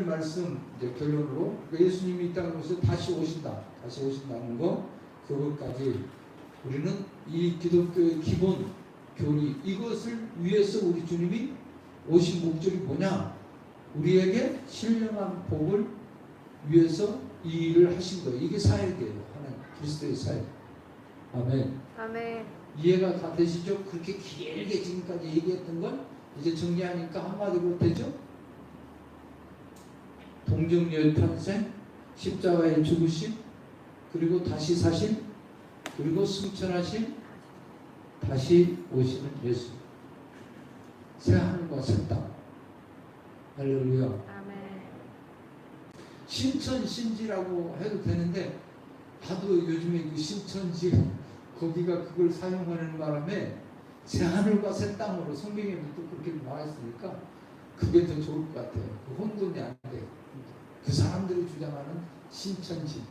말씀 이제 결론으로 예수님이 이 땅에 오셔서 다시 오신다는 거, 그것까지 우리는 이 기독교의 기본 교리, 이것을 위해서 우리 주님이 오신 목적이 뭐냐? 우리에게 신령한 복을 위해서 이 일을 하신 거예요. 이게 사역이에요. 하나님 그리스도의 사역. 아멘. 아멘. 이해가 다 되시죠? 그렇게 길게 지금까지 얘기했던 걸 이제 정리하니까 한마디로 되죠? 동정녀의 탄생, 십자가의 죽으심, 그리고 다시 사심, 그리고 승천하심, 다시 오시는 예수. 새 하늘과 새 땅. 할렐루야. 아멘. 신천신지라고 해도 되는데, 하도 요즘에 그 신천지 거기가 그걸 사용하는 바람에 새 하늘과 새 땅으로 성경에도 또 그렇게 말했으니까 그게 더 좋을 것 같아요. 그 혼돈이 안 돼. 그 사람들이 주장하는 신천지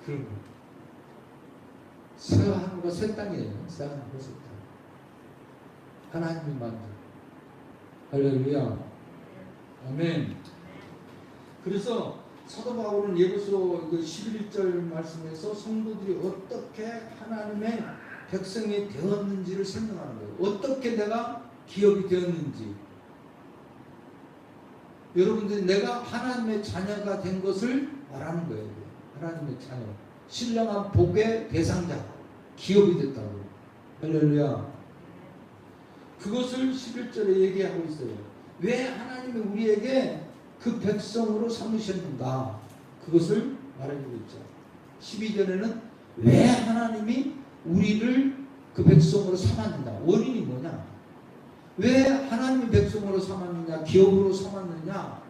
그런 거. 새 하늘과 새 땅이에요. 새 하늘과 새 땅. 하나님이 만든. 할렐루야. 아멘. 그래서 사도 바울은 예고서 11절 말씀에서 성도들이 어떻게 하나님의 백성이 되었는지를 설명하는 거예요. 어떻게 내가 기업이 되었는지. 여러분들이 내가 하나님의 자녀가 된 것을 말하는 거예요. 하나님의 자녀. 신령한 복의 대상자. 기업이 됐다고. 할렐루야. 그것을 11절에 얘기하고 있어요. 왜 하나님이 우리에게 그 백성으로 삼으셨는가, 그것을 말해주고 있죠. 12절에는 왜 하나님이 우리를 그 백성으로 삼았느냐, 원인이 뭐냐, 왜 하나님이 백성으로 삼았느냐, 기업으로 삼았느냐,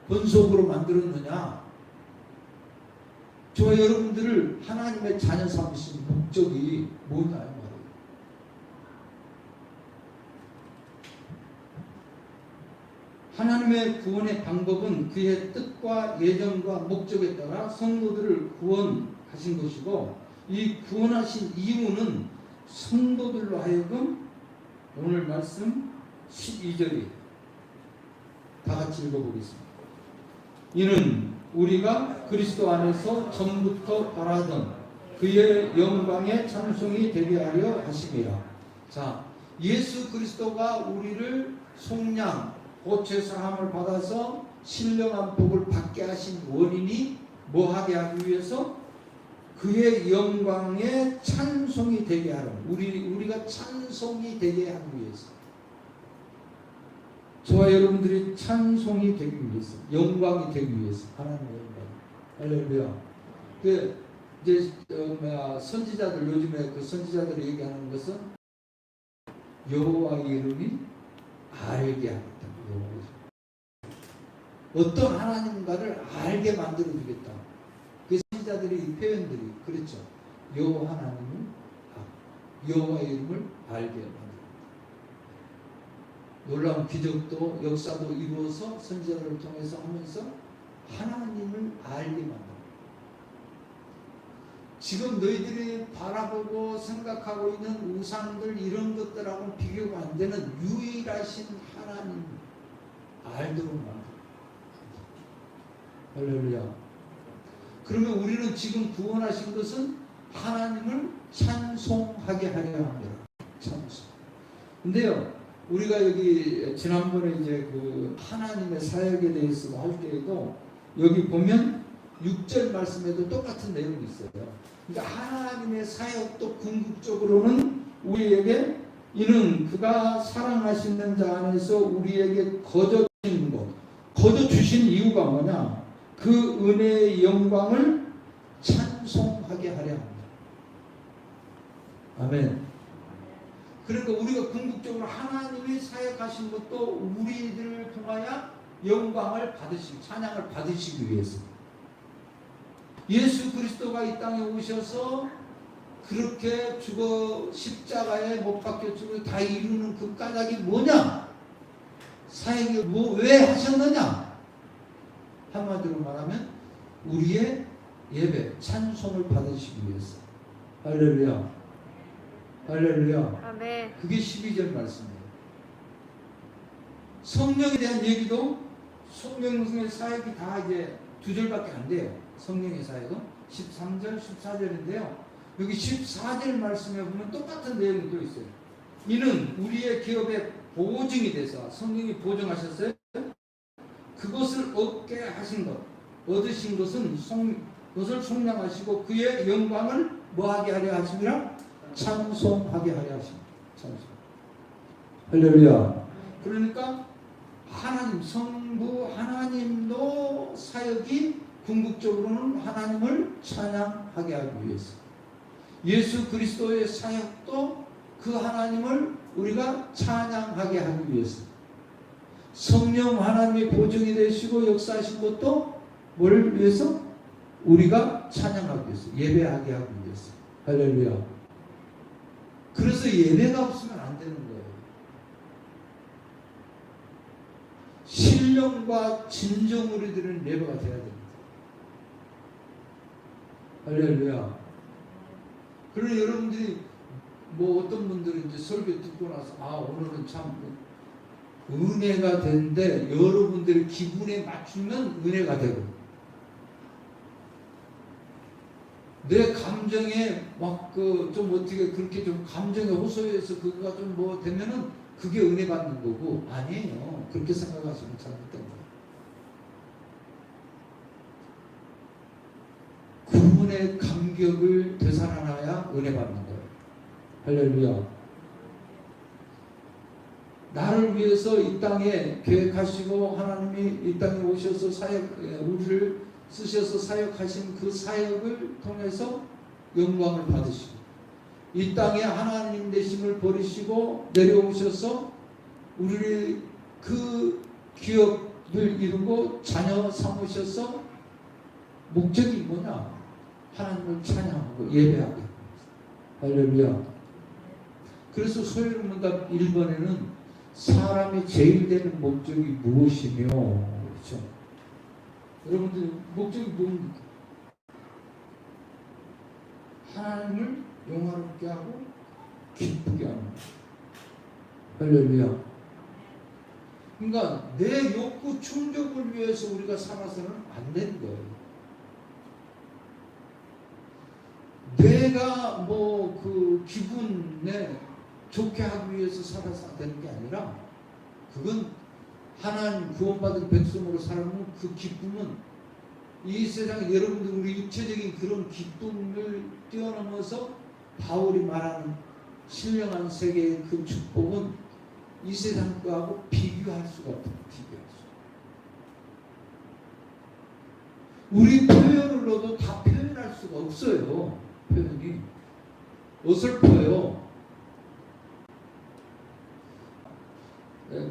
권속으로 만들었느냐. 저와 여러분들을 하나님의 자녀 삼으신 목적이 뭐냐. 하나님의 구원의 방법은 그의 뜻과 예정과 목적에 따라 성도들을 구원하신 것이고, 이 구원하신 이유는 성도들로 하여금, 오늘 말씀 12절이 다 같이 읽어보겠습니다. 이는 우리가 그리스도 안에서 전부터 바라던 그의 영광의 찬송이 되게 하려 하심이라. 자, 예수 그리스도가 우리를 속량 고체 사함을 받아서 신령한 복을 받게 하신 원인이 뭐하게 하기 위해서? 그의 영광에 찬송이 되게 하는, 우리가 찬송이 되게 하기 위해서, 저와 여러분들이 찬송이 되기 위해서, 영광이 되기 위해서, 하나님의 영광. 할렐루야. 이제 선지자들, 요즘에 그 선지자들이 얘기하는 것은 여호와의 이름이 알게 하겠다. 어떤 하나님과를 알게 만들어 주겠다. 그 선지자들의 이 표현들이 그렇죠. 여호와 하나님을, 여호와의 이름을 알게 만들어. 놀라운 기적도 역사도 이루어서 선지자들을 통해서 하면서 하나님을 알게 만들어. 지금 너희들이 바라보고 생각하고 있는 우상들, 이런 것들하고는 비교가 안 되는 유일하신 하나님 알도록 만들어. 할렐루야. 그러면 우리는 지금 구원하신 것은 하나님을 찬송하게 하려 합니다. 찬송. 근데요, 우리가 여기 지난번에 이제 그 하나님의 사역에 대해서 할 때에도 여기 보면 6절 말씀에도 똑같은 내용이 있어요. 그러니까 하나님의 사역도 궁극적으로는 우리에게, 이는 그가 사랑하시는 자 안에서 우리에게 거저주신 것, 거저주신 이유가 뭐냐? 그 은혜의 영광을 찬송하게 하려 합니다. 아멘. 그러니까 우리가 궁극적으로 하나님이 사역하신 것도 우리들을 통하여 영광을 받으시고 찬양을 받으시기 위해서. 예수 그리스도가 이 땅에 오셔서 그렇게 죽어 십자가에 못 박혀 죽어 다 이루는 그 까닭이 뭐냐? 사역이 왜 하셨느냐? 한마디로 말하면 우리의 예배, 찬송을 받으시기 위해서. 할렐루야. 할렐루야. 아멘. 그게 12절 말씀이에요. 성령에 대한 얘기도 성령의 사역이 다 이제 2절밖에 안 돼요. 성령의 사역은 13절, 14절인데요. 여기 14절 말씀에 보면 똑같은 내용이 또 있어요. 이는 우리의 기업의 보증이 돼서 성령이 보증하셨어요. 그것을 얻게 하신 것, 얻으신 것은 그것을 속량하시고 그의 영광을 뭐하게 하려 하심이라? 찬송하게 하려 하십니다. 찬송. 할렐루야. 그러니까 하나님, 성부 하나님도 사역이 궁극적으로는 하나님을 찬양하게 하기 위해서, 예수 그리스도의 사역도 그 하나님을 우리가 찬양하게 하기 위해서, 성령 하나님의 보증이 되시고 역사하신 것도 뭘 위해서? 우리가 찬양하기 위해서, 예배하게 하기 위해서. 할렐루야. 그래서 예배가 없으면 안 되는 거예요. 신령과 진정으로 드리는 예배가 돼야 됩니다. 할렐루야. 그러나 여러분들이 뭐 어떤 분들은 이제 설교 듣고 나서 오늘은 참 은혜가 되는데, 여러분들의 기분에 맞추면 은혜가 되고, 내 감정에 막 좀 어떻게 그렇게 좀 감정에 호소해서 그거가 좀 뭐 되면은 그게 은혜 받는 거고, 아니에요. 그렇게 생각하시면 잘못된 거예요. 그분의 감격을 되살아나야 은혜 받는 거예요. 할렐루야. 나를 위해서 이 땅에 계획하시고 하나님이 이 땅에 오셔서 우리를 쓰셔서 사역하신 그 사역을 통해서 영광을 받으시고, 이 땅에 하나님 되심을 버리시고 내려오셔서 우리를 그 기업을 이루고 자녀 삼으셔서 목적이 뭐냐? 하나님을 찬양하고 예배하게. 할렐루야. 그래서 소요를 문답 1번에는 사람이 제일 되는 목적이 무엇이며, 그렇죠? 여러분들 목적이 뭡니까? 하나님을 영화롭게 하고 기쁘게 하는 거예요. 할렐루야. 그러니까 내 욕구 충족을 위해서 우리가 살아서는 안 되는 거예요. 내가 뭐 그 기분에 좋게 하기 위해서 살아서 되는 게 아니라, 그건 하나님 구원받은 백성으로 살아가면 그 기쁨은 이 세상에, 여러분들 우리 육체적인 그런 기쁨을 뛰어넘어서 바울이 말하는 신령한 세계의 그 축복은 이 세상 거하고 비교할 수가 없어요. 비교할 수. 우리 표현으로도 다 표현할 수가 없어요. 표현이 어설퍼요.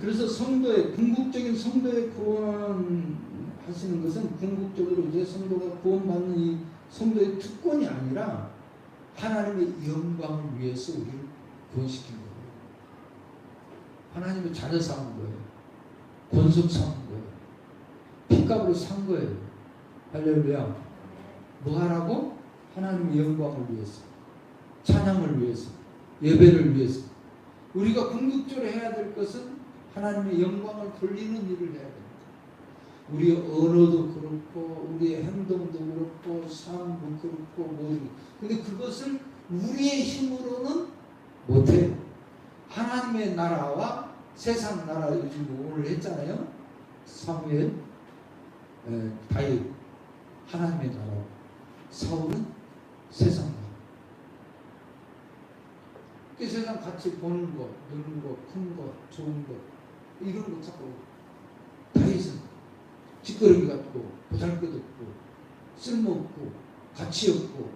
그래서 성도의 궁극적인 성도의 구원하시는 것은 궁극적으로 이제 성도가 구원받는 이 성도의 특권이 아니라 하나님의 영광을 위해서 우리를 구원시킨 거예요. 하나님의 자녀 삼은 거예요. 권속 삼은 거예요. 피값으로 산 거예요. 할렐루야. 뭐 하라고? 하나님의 영광을 위해서, 찬양을 위해서, 예배를 위해서. 우리가 궁극적으로 해야 될 것은 하나님의 영광을 돌리는 일을 해야 됩니다. 우리의 언어도 그렇고, 우리의 행동도 그렇고, 삶도 그렇고, 모든. 근데 그것을 우리의 힘으로는 못해요. 하나님의 나라와 세상 나라, 요즘 오늘 했잖아요. 사무엘, 다윗, 하나님의 나라. 사울은 세상 나라. 그 세상 같이 보는 것, 노는 것, 큰 것, 좋은 것, 이런 거 자꾸. 다윗은 찌꺼러기 같고, 보잘것없고, 쓸모없고, 가치 없고,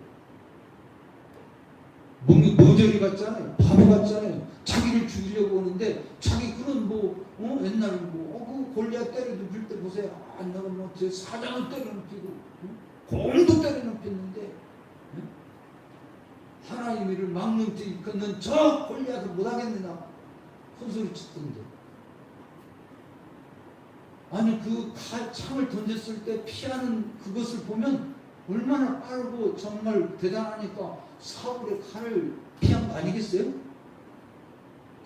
몸이 모조리 같잖아요. 바보 같잖아요. 자기를 죽이려고 하는데, 자기 그런 옛날 그 골리앗 때려 눕힐 때 보세요. 내가 제 사장을 때려 눕히고, 공도 때려 눕혔는데, 하나님 일을 막는 데 이끄는 저 골리앗을 못하겠느냐 큰소리 치던데. 아니 그 창을 던졌을 때 피하는 그것을 보면 얼마나 빠르고 정말 대단하니까 사울의 칼을 피한 거 아니겠어요?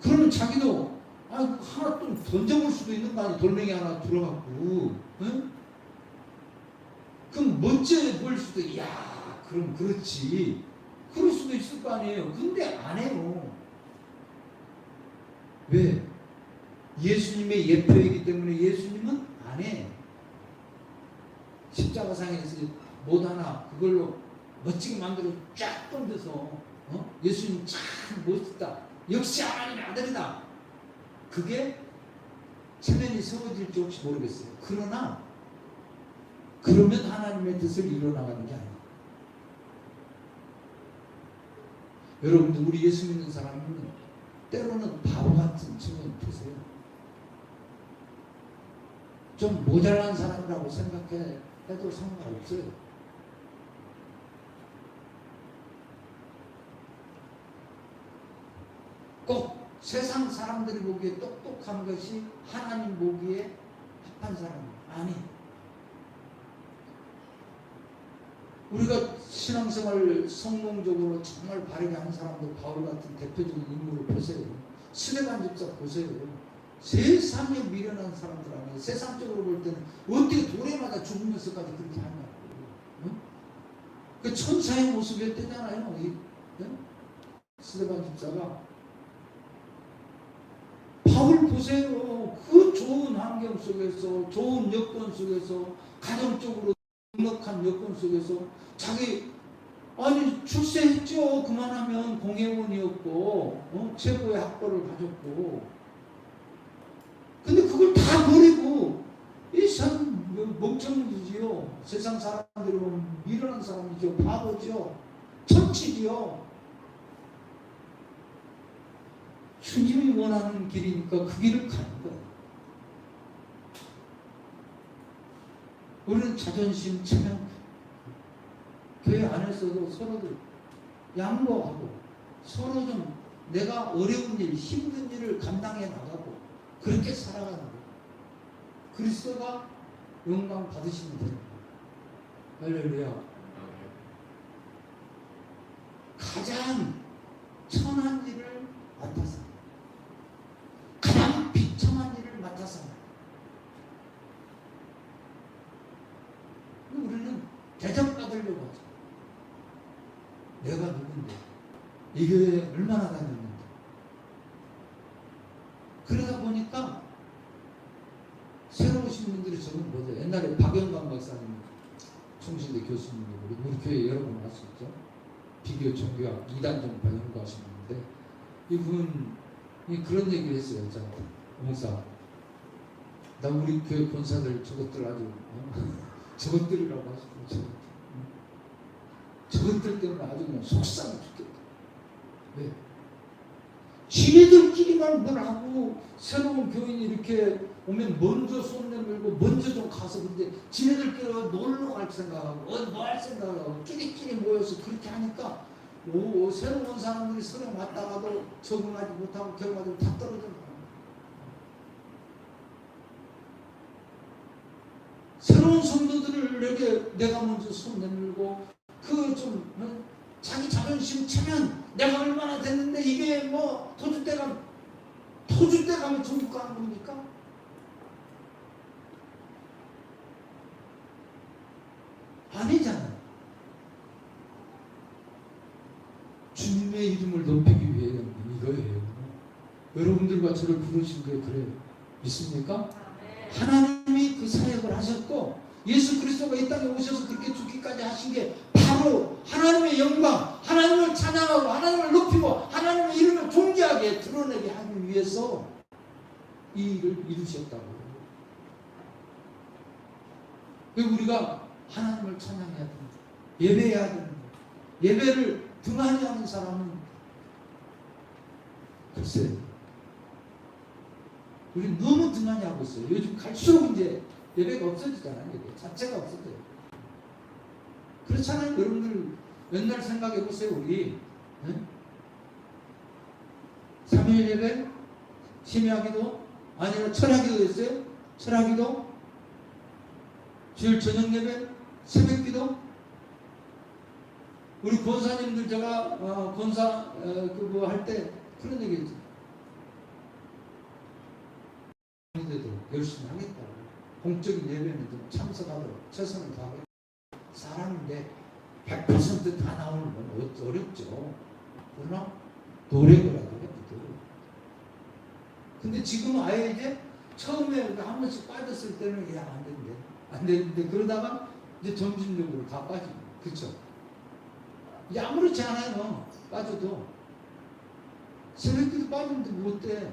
그러면 자기도 아니 하나 좀 던져볼 수도 있는 거 아니야. 돌멩이 하나 들어갖고. 응? 그럼 멋져 보일 수도, 야 그럼 그렇지. 그럴 수도 있을 거 아니에요. 근데 안 해요. 왜? 예수님의 예표이기 때문에 예수님은 안 해. 십자가상에서 못 하나 그걸로 멋지게 만들어 쫙 던져서 예수님 참 멋있다. 역시 하나님의 아들이다. 그게 체면이 세워질지 혹시 모르겠어요. 그러나 그러면 하나님의 뜻을 이뤄나가는 게 아니에요. 여러분들 우리 예수 믿는 사람은 때로는 바보 같은 측면이 보세요. 좀 모자란 사람이라고 생각해도 상관없어요. 꼭 세상 사람들이 보기에 똑똑한 것이 하나님 보기에 합한 사람이 아니에요. 우리가 신앙생활 성공적으로 정말 바르게 하는 사람들, 바울 같은 대표적인 인물을 보세요. 스데반 집사 보세요. 세상에 미련한 사람들 아니에요. 세상적으로 볼 때는 어떻게 도래마다 죽으면서까지 그렇게 하냐고. 응? 그 천사의 모습이었대잖아요. 스데반 집사가. 바울 보세요. 그 좋은 환경 속에서, 좋은 여건 속에서, 가정적으로 넉넉한 여건 속에서 자기 아니 출세했죠. 그만하면 공회원이었고 최고의 학벌을 가졌고, 근데 그걸 다 버리고 이 참 멍청이지요. 세상 사람들이 보면 미련한 사람이죠. 바보죠. 천치지요. 주님이 원하는 길이니까 그 길을 가는 거예요. 우리는 자존심, 체면, 교회 안에서도 서로들 양보하고 서로 좀 내가 어려운 일, 힘든 일을 감당해 나가고 그렇게 살아가는 거예요. 그리스도가 영광 받으시면 돼요. 할렐루야. 가장 천한 일을 맡아서, 가장 비참한 일을 맡아서 우리는 대접받으려고 하죠. 내가 누군데, 이 교회에 얼마나 다녔는데. 그러다 보니까 새로 오신 분들이 저는 뭐죠? 옛날에 박영광 박사님, 총신대 교수님이고 우리 교회에 여러 번 왔었죠. 비교 종교학 2단 정파 연구하시는데 이분이 그런 얘기를 했어요. 저한테. 목사, 나 우리 교회 권사들 저것들 아주 저것들이라고 하시고 저것들 때문에 아주 그냥 속상해 죽겠다. 왜? 지네들끼리만 뭘 하고 새로운 교인이 이렇게 오면 먼저 손 내밀고 먼저 좀 가서, 근데 지네들끼리 놀러 갈 생각하고 뭐 할 생각하고 끼리끼리 모여서 그렇게 하니까 새로운 사람들이 서로 왔다가도 적응하지 못하고 결과적으로 다 떨어져. 새로운 성도들을 내가 먼저 손 내밀고 그 좀 자기 자존심 체면, 내가 얼마나 됐는데 이게 뭐 터줏대 가면 전국 가는 겁니까? 아니잖아요. 주님의 이름을 높이기 위해 이거예요. 여러분들과 저를 부르신 게 그래요. 믿습니까? 하나님이 그 사역을 하셨고 예수 그리스도가 이 땅에 오셔서 그렇게 죽기까지 하신 게 바로 하나님의 영광, 하나님을 찬양하고 하나님을 높이고 하나님의 이름을 존귀하게 드러내게 하기 위해서 이 일을 이루셨다고. 우리가 하나님을 찬양해야 됩니다. 예배해야 됩니다. 예배를 등한히 하는 사람은 글쎄 우리 너무 등한히 하고 있어요. 요즘 갈수록 이제 예배가 없어지잖아요. 예배 자체가 없어져요. 그렇잖아요. 여러분들 옛날 생각해 보세요. 우리 삼일 예배, 심야기도, 아니면 철야기도였어요. 철야기도, 주일 저녁 예배, 새벽기도. 우리 권사님들 제가 권사 그거 할 때 그런 얘기했죠. 열심히 하겠다고. 공적인 예배는 좀 참석하도록 최선을 다하겠다. 사람인데 100%다 나오는 건 어렵죠. 그러나 노력을 하더라도. 근데 지금은 아예 이제 처음에 한 번씩 빠졌을 때는 야, 안 되는데 그러다가 이제 점진적으로 다 빠지고. 그쵸? 이제 아무렇지 않아요. 빠져도. 새벽기도 빠지는데 뭐 어때?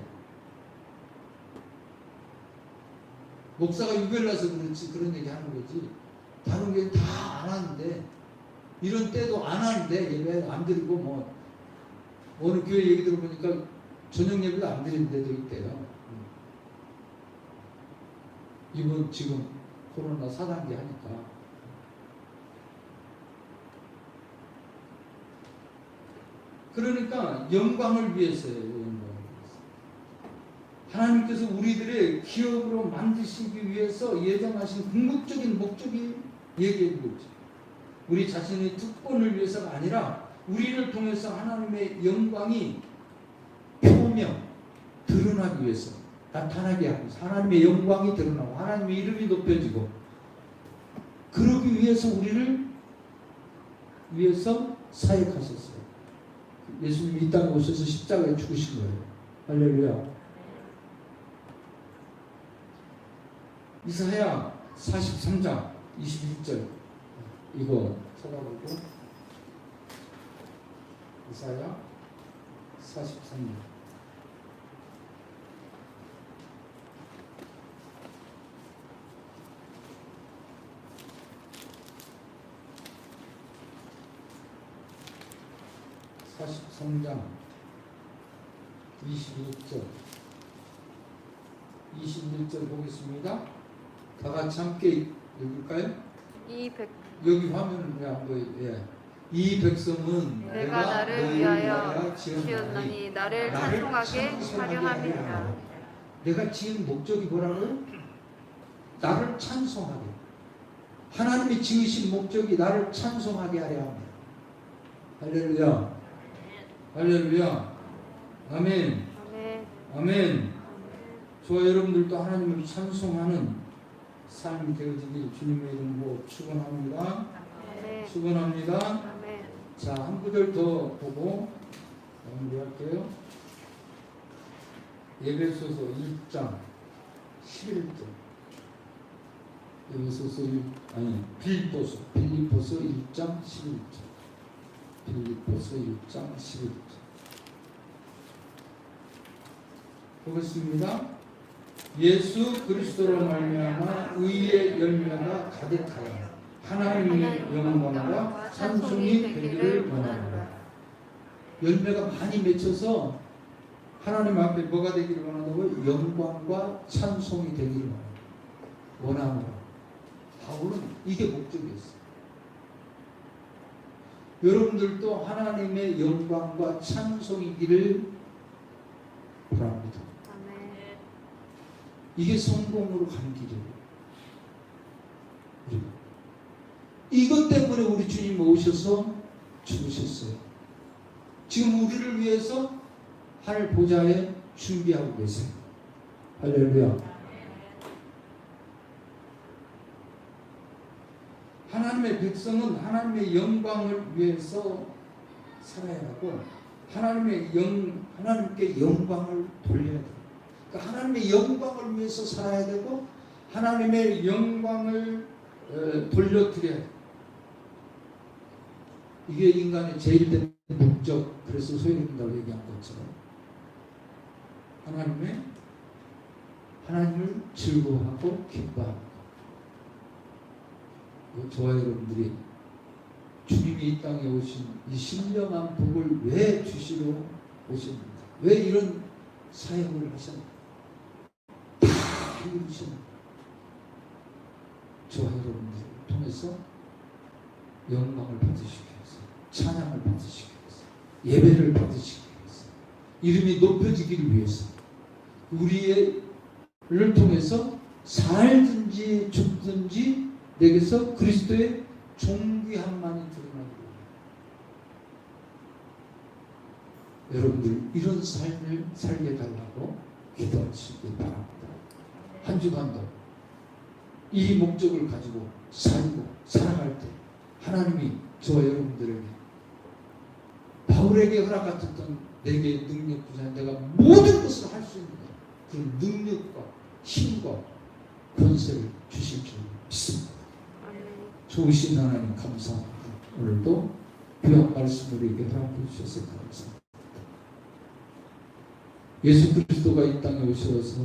목사가 유별나서 그렇지 그런 얘기 하는 거지. 다른 게 다 안 하는데 이런 때도 안 하는데 예배 안 드리고 뭐 어느 교회 얘기 들어보니까 저녁 예배도 안 드리는 데도 있대요. 이번 지금 코로나 4단계 하니까. 그러니까 영광을 위해서요. 영광을 위해서. 하나님께서 우리들의 기업으로 만드시기 위해서 예정하신 궁극적인 목적이 얘기해 보죠. 우리 자신의 특권을 위해서가 아니라 우리를 통해서 하나님의 영광이 표명, 드러나기 위해서 나타나게 하고 하나님의 영광이 드러나고 하나님의 이름이 높여지고 그러기 위해서 우리를 위해서 사역하셨어요. 예수님이 이 땅에 오셔서 십자가에 죽으신 거예요. 할렐루야. 이사야 43장 21절 이거 찾아보고 이사야 43장 43장 21절 보겠습니다. 다 같이 함께 읽을까요? 여기 화면은 왜 안 보여요? 예. 이 백성은 내가 나를 위하여 지었나니 나를 찬송하게 하려 함이라. 내가 지은 목적이 뭐라고요? 나를 찬송하게. 하나님이 지으신 목적이 나를 찬송하게 하려 합니다. 할렐루야. 할렐루야. 아멘. 아멘. 저와 여러분들도 하나님을 찬송하는 삶이 되어지길 주님의 이름으로 축원합니다. 축원합니다. 자, 한 구절 더 보고 마무리할게요. 에베소서 1장 11절. 빌립보서 1장 11절. 빌립보서 1장 11절. 보겠습니다. 예수 그리스도로 말미암아 의의 열매가 가득하여 하나님의 영광과 찬송이 되기를 원하노라. 열매가 많이 맺혀서 하나님 앞에 뭐가 되기를 원한다고요? 영광과 찬송이 되기를 원하노라. 바울은 이게 목적이었어요. 여러분들도 하나님의 영광과 찬송이기를 바랍니다. 이게 성공으로 가는 길이에요. 이것 때문에 우리 주님 오셔서 죽으셨어요. 지금 우리를 위해서 하늘 보좌에 준비하고 계세요. 할렐루야. 하나님의 백성은 하나님의 영광을 위해서 살아야 하고 하나님께 영광을 돌려야 돼요. 그러니까 하나님의 영광을 위해서 살아야 되고 하나님의 영광을 돌려드려야 돼요. 이게 인간의 제일 된 목적. 그래서 소유된다고 얘기한 것처럼 하나님을 즐거워하고 기뻐하고 저와 여러분들이 주님이 이 땅에 오신 이 신령한 복을 왜 주시러 오셨는가? 왜 이런 사역을 하셨는가? 다 이루셨는가? 저와 여러분들을 통해서 영광을 받으시기 위해서, 찬양을 받으시기 위해서, 예배를 받으시기 위해서, 이름이 높여지기를 위해서, 우리를 통해서 살든지 죽든지 내게서 그리스도의 존귀함만이 드러나기를. 여러분들 이런 삶을 살게 달라고 기도하시기 바랍니다. 한 주간도 이 목적을 가지고 살고 살아갈 때 하나님이 저와 여러분들에게 바울에게 허락하셨던 내게 능력 부자인 내가 모든 것을 할 수 있는 그 능력과 힘과 권세를 주실 줄 믿습니다. 좋으신 하나님 감사합니다. 오늘도 귀한 말씀을 우리에게 허락해 주셔서 감사합니다. 예수 그리스도가 이 땅에 오셔서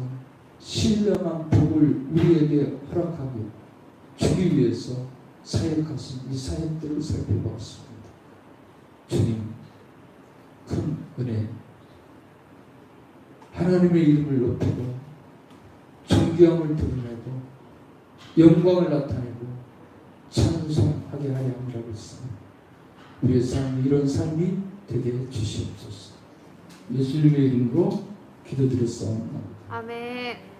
신령한 복을 우리에게 허락하고 주기 위해서 사역하신 이 사역들을 살펴보았습니다. 주님 큰 은혜 하나님의 이름을 높이고 존귀함을 드러내고 영광을 나타내고 찬송하게 하려 함이라고 했습니다. 우리의 삶이 이런 삶이 되게 해주시옵소서. 예수님의 이름으로 기도드렸사옵나이다. 아멘.